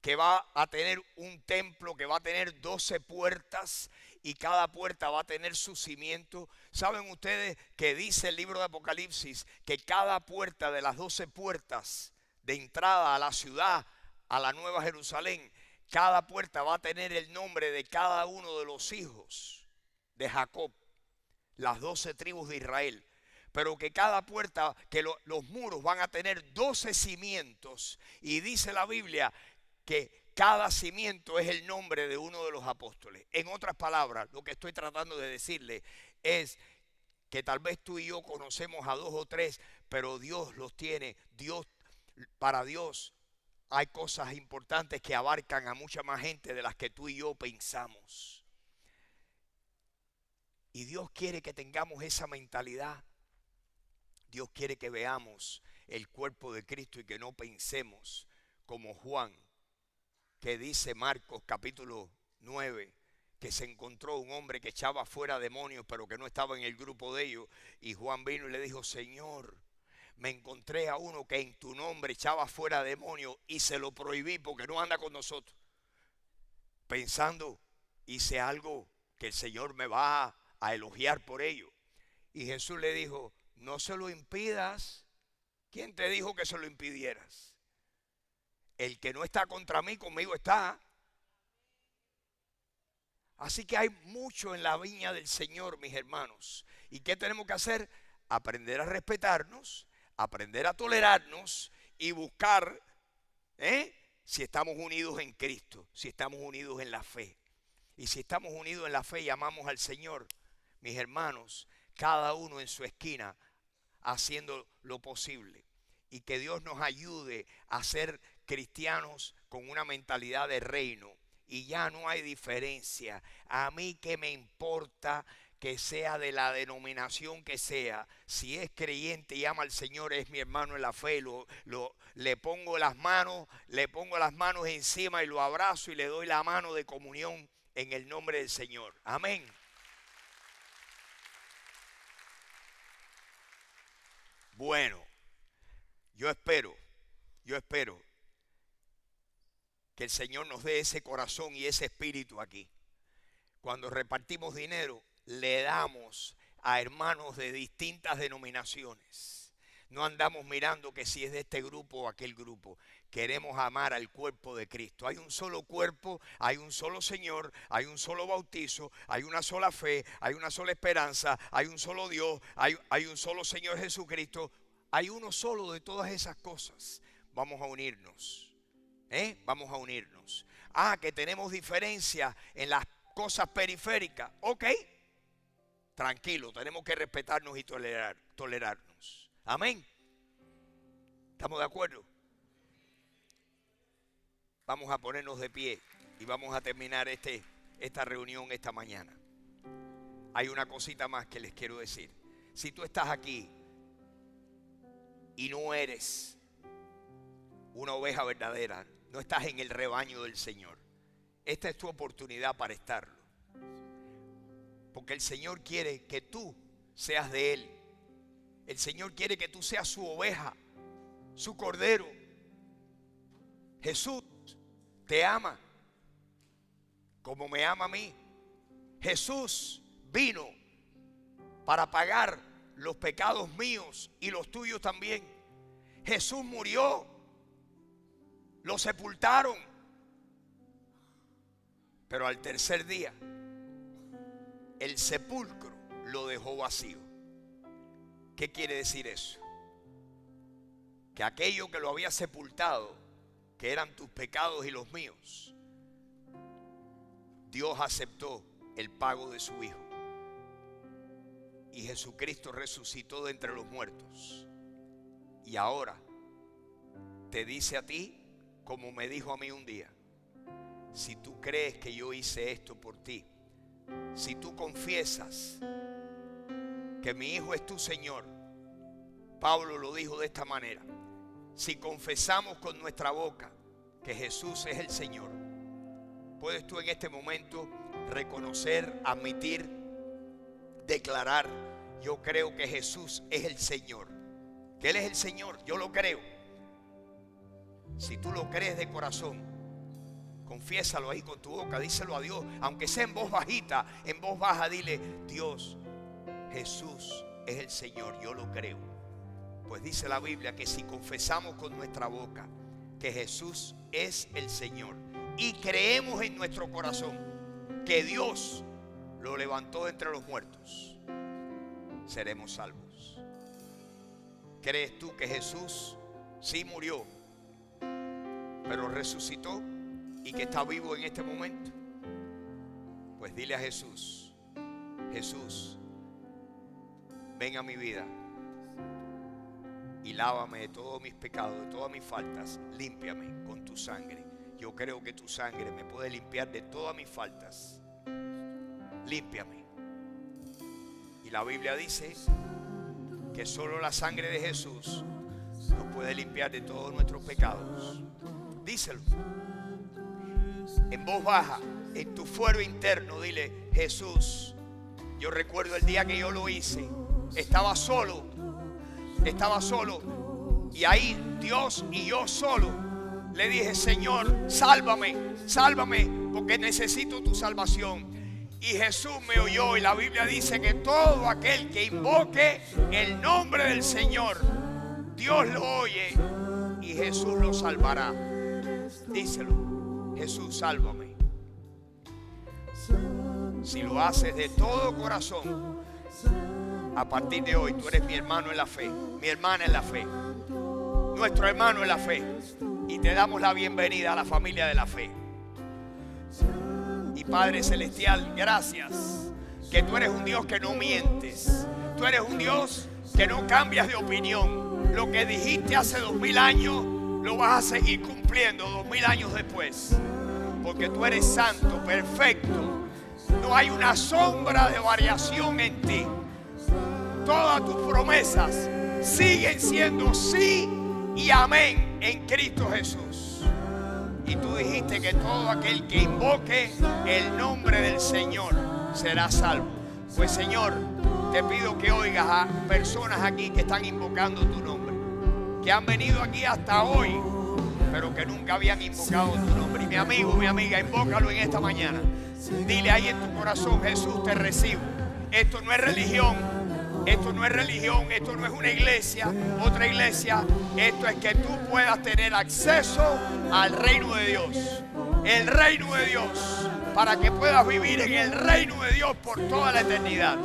que va a tener un templo, que va a tener 12 puertas y cada puerta va a tener su cimiento. ¿Saben ustedes que dice el libro de Apocalipsis que cada puerta de las 12 puertas de entrada a la ciudad, a la nueva Jerusalén, cada puerta va a tener el nombre de cada uno de los hijos de Jacob, las 12 tribus de Israel? Pero que cada puerta, que los muros van a tener 12 cimientos, y dice la Biblia que cada cimiento es el nombre de uno de los apóstoles. En otras palabras, lo que estoy tratando de decirle es que tal vez tú y yo conocemos a 2 o 3, pero Dios los tiene. Para Dios hay cosas importantes que abarcan a mucha más gente de las que tú y yo pensamos. Y Dios quiere que tengamos esa mentalidad. Dios quiere que veamos el cuerpo de Cristo y que no pensemos como Juan, que dice Marcos capítulo 9, que se encontró un hombre que echaba fuera demonios, pero que no estaba en el grupo de ellos. Y Juan vino y le dijo: Señor, me encontré a uno que en tu nombre echaba fuera demonios y se lo prohibí porque no anda con nosotros. Pensando, hice algo que el Señor me va a elogiar por ello. Y Jesús le dijo: no se lo impidas. ¿Quién te dijo que se lo impidieras? El que no está contra mí, conmigo está. Así que hay mucho en la viña del Señor, mis hermanos. ¿Y qué tenemos que hacer? Aprender a respetarnos, aprender a tolerarnos y buscar si estamos unidos en Cristo, si estamos unidos en la fe. Y si estamos unidos en la fe y amamos al Señor, mis hermanos, cada uno en su esquina haciendo lo posible. y que Dios nos ayude a ser cristianos con una mentalidad de reino. Y ya no hay diferencia. A mí que me importa que sea de la denominación que sea. Si es creyente y ama al Señor, es mi hermano en la fe. Le pongo las manos encima y lo abrazo y le doy la mano de comunión en el nombre del Señor. Amén. Bueno, yo espero que el Señor nos dé ese corazón y ese espíritu aquí. Cuando repartimos dinero, le damos a hermanos de distintas denominaciones. No andamos mirando que si es de este grupo o aquel grupo. Queremos amar al cuerpo de Cristo. Hay un solo cuerpo, hay un solo Señor, hay un solo bautizo, hay una sola fe, hay una sola esperanza, hay un solo Dios, hay un solo Señor Jesucristo. Hay uno solo de todas esas cosas. Vamos a unirnos. Vamos a unirnos. Que tenemos diferencias en las cosas periféricas. Ok. Tranquilo, tenemos que respetarnos y tolerarnos. Amén. ¿Estamos de acuerdo? Vamos a ponernos de pie y vamos a terminar esta reunión esta mañana. Hay una cosita más que les quiero decir. Si tú estás aquí y no eres una oveja verdadera, no estás en el rebaño del Señor, esta es tu oportunidad para estarlo. Porque el Señor quiere que tú seas de Él. El Señor quiere que tú seas su oveja, su cordero. Jesús te ama como me ama a mí. Jesús vino para pagar los pecados míos y los tuyos también. Jesús murió, lo sepultaron, pero al tercer día el sepulcro lo dejó vacío. ¿Qué quiere decir eso? Que aquello que lo había sepultado, que eran tus pecados y los míos, Dios aceptó el pago de su Hijo. Y Jesucristo resucitó de entre los muertos. Y ahora te dice a ti, como me dijo a mí un día: si tú crees que yo hice esto por ti, si tú confiesas que mi Hijo es tu Señor, Pablo lo dijo de esta manera: si confesamos con nuestra boca que Jesús es el Señor, puedes tú en este momento reconocer, admitir, declarar: yo creo que Jesús es el Señor, que Él es el Señor, yo lo creo. Si tú lo crees de corazón, confiésalo ahí con tu boca, díselo a Dios, aunque sea en voz bajita, en voz baja, dile: Dios, Jesús es el Señor, yo lo creo. Pues dice la Biblia que si confesamos con nuestra boca que Jesús es el Señor y creemos en nuestro corazón que Dios lo levantó de entre los muertos, seremos salvos. ¿Crees tú que Jesús sí murió, pero resucitó y que está vivo en este momento? Pues dile a Jesús: Jesús, ven a mi vida y lávame de todos mis pecados, de todas mis faltas. Límpiame con tu sangre. Yo creo que tu sangre me puede limpiar de todas mis faltas. Límpiame. Y la Biblia dice que solo la sangre de Jesús nos puede limpiar de todos nuestros pecados. Díselo en voz baja, en tu fuero interno. Dile: Jesús, yo recuerdo el día que yo lo hice. Estaba solo y ahí Dios y yo solo le dije: Señor, sálvame, porque necesito tu salvación. Y Jesús me oyó, y la Biblia dice que todo aquel que invoque el nombre del Señor, Dios lo oye y Jesús lo salvará. Díselo: Jesús, sálvame. Si lo haces de todo corazón, a partir de hoy tú eres mi hermano en la fe, mi hermana en la fe, nuestro hermano en la fe, y te damos la bienvenida a la familia de la fe. Y Padre Celestial, gracias que tú eres un Dios que no mientes, tú eres un Dios que no cambias de opinión, Lo que dijiste hace 2000 años lo vas a seguir cumpliendo 2000 años después. Porque tú eres santo, perfecto. No hay una sombra de variación en ti. Todas tus promesas siguen siendo sí y amén en Cristo Jesús. Y tú dijiste que todo aquel que invoque el nombre del Señor será salvo. Pues Señor, te pido que oigas a personas aquí que están invocando tu nombre, que han venido aquí hasta hoy, pero que nunca habían invocado tu nombre. Y mi amigo, mi amiga, invócalo en esta mañana. Dile ahí en tu corazón: Jesús, te recibo. Esto no es religión, esto no es religión, esto no es una iglesia, otra iglesia. Esto es que tú puedas tener acceso al reino de Dios. El reino de Dios, para que puedas vivir en el reino de Dios por toda la eternidad.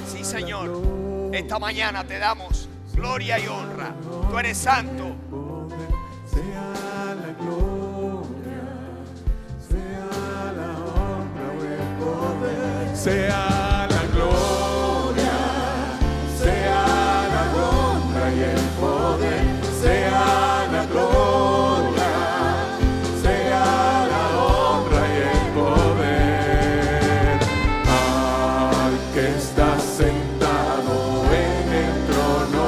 Sí, Señor, esta mañana te damos gloria y honra. Tú eres santo. Sea la gloria, sea la honra o el poder. Sea la gloria, sea la honra y el poder. Sea la gloria, sea la honra y el poder. Al que está sentado en el trono,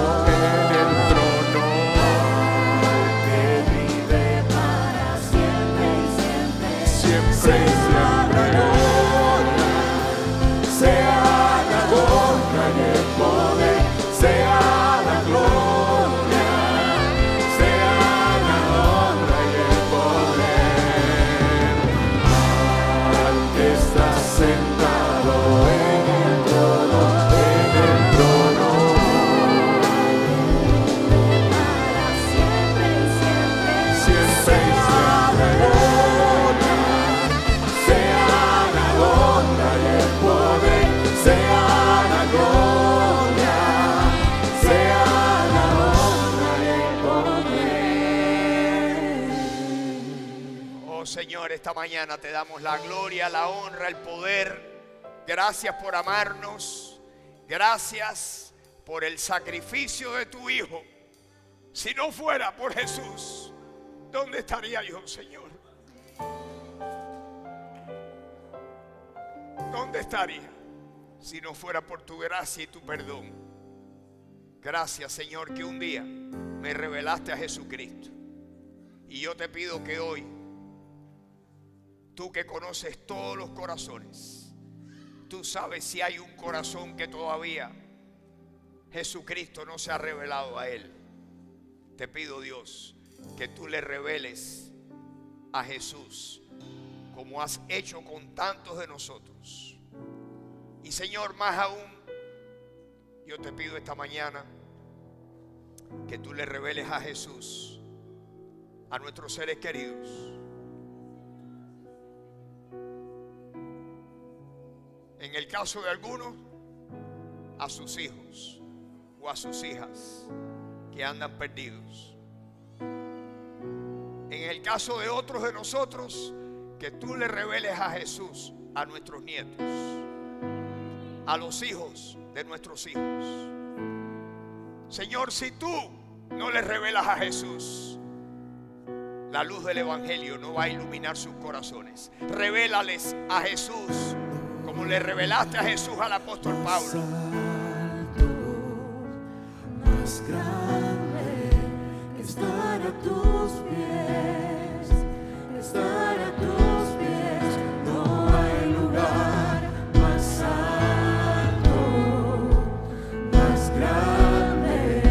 Señor, esta mañana te damos la gloria, la honra, el poder. Gracias por amarnos. Gracias por el sacrificio de tu Hijo. Si no fuera por Jesús, ¿dónde estaría yo, Señor? ¿Dónde estaría si no fuera por tu gracia y tu perdón? Gracias, Señor, que un día me revelaste a Jesucristo. Y yo te pido que hoy, tú que conoces todos los corazones, tú sabes si hay un corazón que todavía Jesucristo no se ha revelado a él. Te pido, Dios, que tú le reveles a Jesús como has hecho con tantos de nosotros. Y Señor, más aún, yo te pido esta mañana que tú le reveles a Jesús a nuestros seres queridos. En el caso de algunos, a sus hijos o a sus hijas que andan perdidos. En el caso de otros de nosotros, que tú le reveles a Jesús a nuestros nietos, a los hijos de nuestros hijos. Señor, si tú no le revelas a Jesús, la luz del Evangelio no va a iluminar sus corazones. Revélales a Jesús como le revelaste a Jesús al apóstol Pablo. Santo, más grande, estar a tus pies, estar a tus pies. No hay lugar más alto, más grande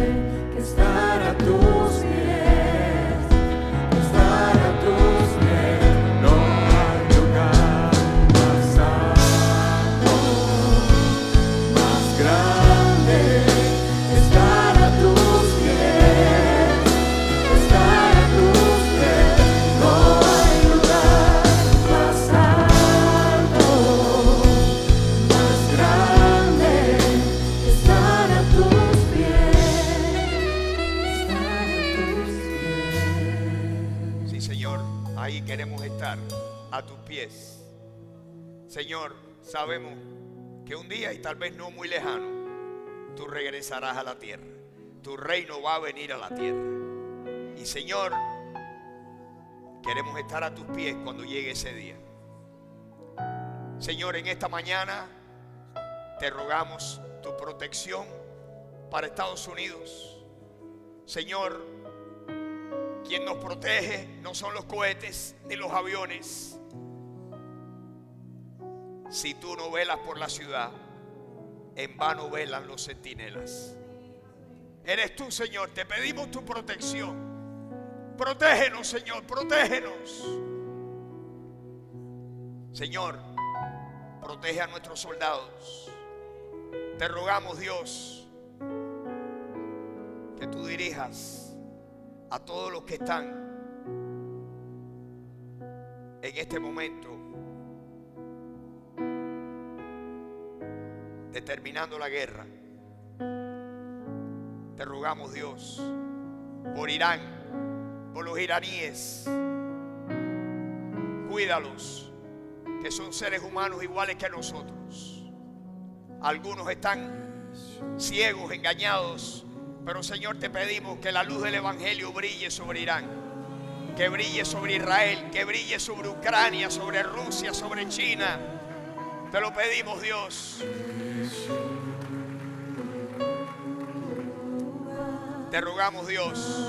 que estar a tus pies, estar a tus pies. No hay lugar más alto, más grande, estar a tus pies, estar a tus pies. No hay lugar más alto, más grande, estar a tus pies, estar a tus pies. Sí, Señor, ahí queremos estar, a tus pies. Señor, sabemos que un día, y tal vez no muy lejano, tú regresarás a la tierra. Tu reino va a venir a la tierra. Y Señor, queremos estar a tus pies cuando llegue ese día. Señor, en esta mañana te rogamos tu protección para Estados Unidos. Señor, quien nos protege no son los cohetes ni los aviones. Si tú no velas por la ciudad, en vano velan los centinelas. Eres tú, Señor, te pedimos tu protección. Protégenos, Señor, protégenos. Señor, protege a nuestros soldados. Te rogamos, Dios, que tú dirijas a todos los que están en este momento determinando la guerra. Te rogamos, Dios, por Irán, por los iraníes. Cuídalos, que son seres humanos iguales que nosotros. Algunos están ciegos, engañados, pero Señor, te pedimos que la luz del Evangelio brille sobre Irán, que brille sobre Israel, que brille sobre Ucrania, sobre Rusia, sobre China. Te lo pedimos, Dios. Te rogamos, Dios,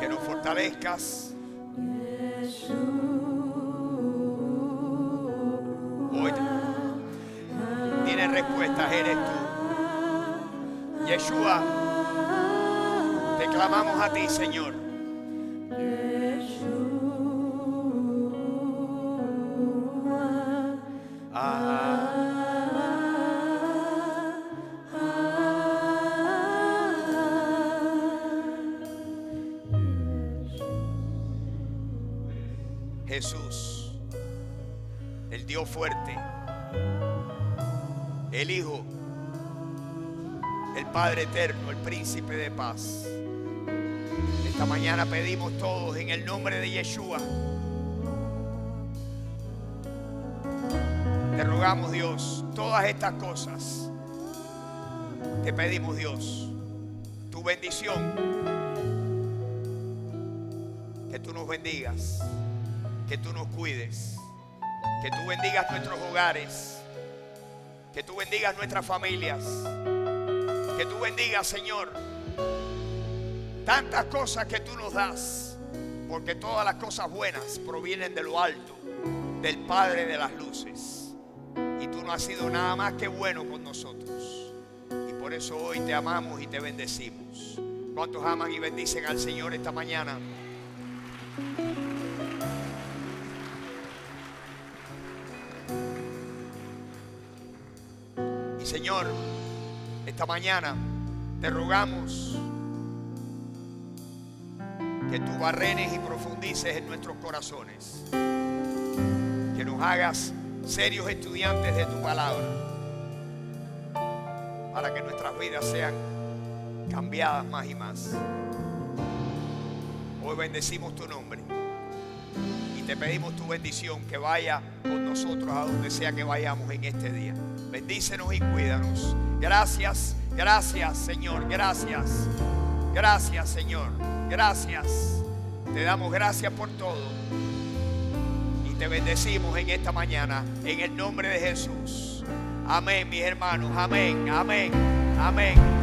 que nos fortalezcas. Hoy tienes respuestas, eres tú. Yeshua, te clamamos a ti, Señor. Jesús, el Dios fuerte, el Hijo, el Padre eterno, el Príncipe de paz. Esta mañana pedimos todos en el nombre de Yeshua. Te rogamos, Dios, todas estas cosas. Te pedimos, Dios, tu bendición. Que tú nos bendigas. Que tú nos cuides, que tú bendigas nuestros hogares, que tú bendigas nuestras familias, que tú bendigas, Señor, tantas cosas que tú nos das, porque todas las cosas buenas provienen de lo alto, del Padre de las luces, y tú no has sido nada más que bueno con nosotros, y por eso hoy te amamos y te bendecimos. ¿Cuántos aman y bendicen al Señor esta mañana? Señor, esta mañana te rogamos que tú barrenes y profundices en nuestros corazones, que nos hagas serios estudiantes de tu palabra, para que nuestras vidas sean cambiadas más y más. Hoy bendecimos tu nombre y te pedimos tu bendición, que vaya con nosotros a donde sea que vayamos en este día. Bendícenos y cuídanos. Gracias, gracias, Señor, gracias. Gracias, Señor, gracias. Te damos gracias por todo. Y te bendecimos en esta mañana, en el nombre de Jesús. Amén, mis hermanos, amén, amén, amén.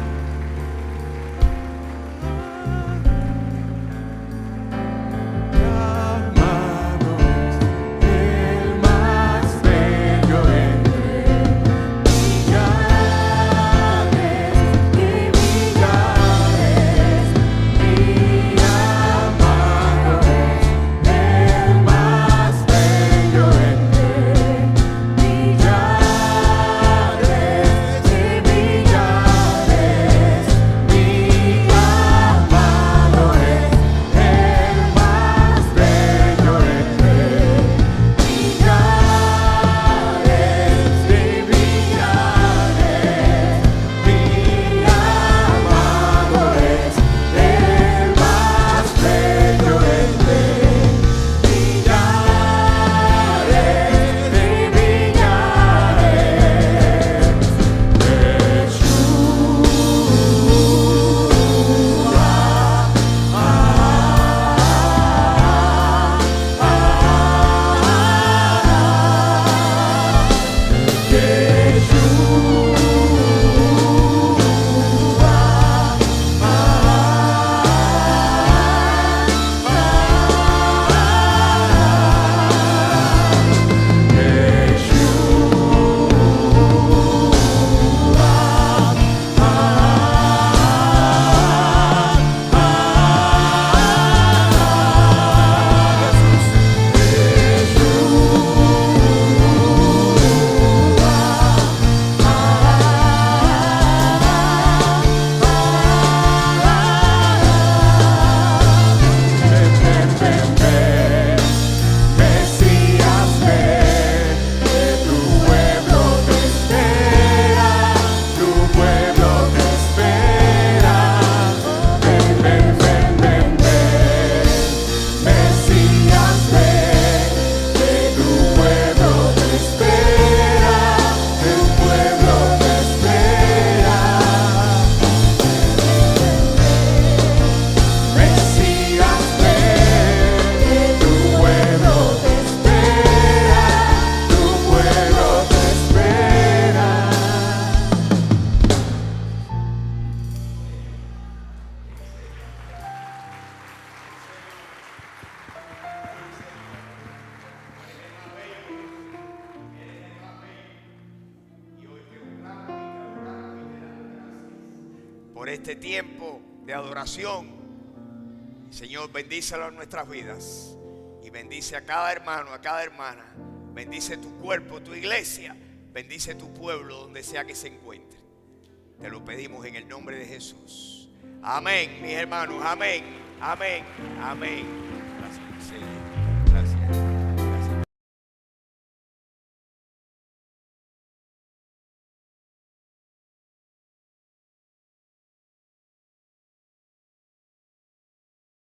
por este tiempo de adoración. Señor, bendícelo en nuestras vidas y bendice a cada hermano, a cada hermana. Bendice tu cuerpo, tu iglesia. Bendice tu pueblo donde sea que se encuentre. Te lo pedimos en el nombre de Jesús. Amén, mis hermanos. Amén, amén, amén.